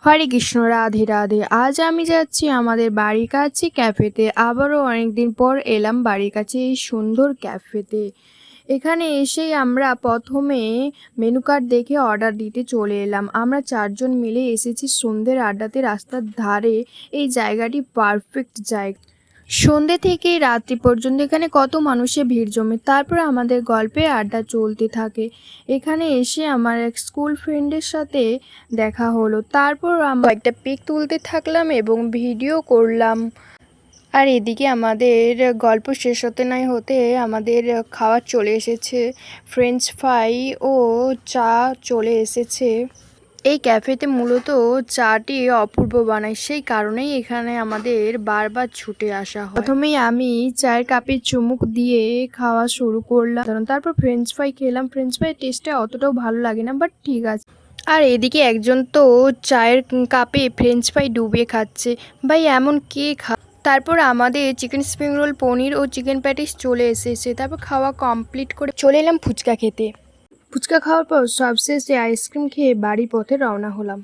হরে কৃষ্ণ, রাধে রাধে। আজ আমি যাচ্ছি আমাদের বাড়ির কাছে ক্যাফেতে। আবারও অনেকদিন পর এলাম বাড়ির কাছে এই সুন্দর ক্যাফেতে। এখানে এসেই আমরা প্রথমে মেনু কার্ড দেখে অর্ডার দিতে চলে এলাম। আমরা 4 জন মিলে এসেছি সন্ধ্যের আড্ডাতে রাস্তার ধারে। এই জায়গাটি পারফেক্ট জায়গা। সন্ধ্যে থেকে রাত্রি পর্যন্ত এখানে কত মানুষের ভিড় জমে। তারপর আমাদের গল্পে আড্ডা চলতে থাকে। এখানে এসে আমার এক স্কুল ফ্রেন্ডের সাথে দেখা হলো। তারপর আমরা একটা পিক তুলতে থাকলাম এবং ভিডিও করলাম। আর এদিকে আমাদের গল্প শেষ হতে নাই হতে আমাদের খাবার চলে এসেছে। ফ্রেঞ্চ ফ্রাই ও চা চলে এসেছে। এই ক্যাফেতে মূলত চাটি অপূর্ব বানায়, সেই কারণেই এখানে আমাদের বারবার ছুটে আসা হয়। প্রথমেই আমি চায়ের কাপে চুমুক দিয়ে খাওয়া শুরু করলাম, তারপর ফ্রেঞ্চ ফ্রাই খেলাম। ফ্রেঞ্চ ফ্রাই টেস্টটা অতটাও ভালো লাগে না, বাট ঠিক আছে। আর এদিকে একজন তো চায়ের কাপে ফ্রেঞ্চ ফ্রাই ডুবিয়ে খাচ্ছে। ভাই, এমন কে তারপর আমাদের চিকেন স্প্রিং রোল, পনির ও চিকেন প্যাটিস চলে এসেছে। তারপর খাওয়া কমপ্লিট করে চলে এলাম ফুচকা খেতে। ফুচকা খাওয়ার পর সবশেষে আইসক্রিম খেয়ে বাড়ির পথে রওনা হলাম।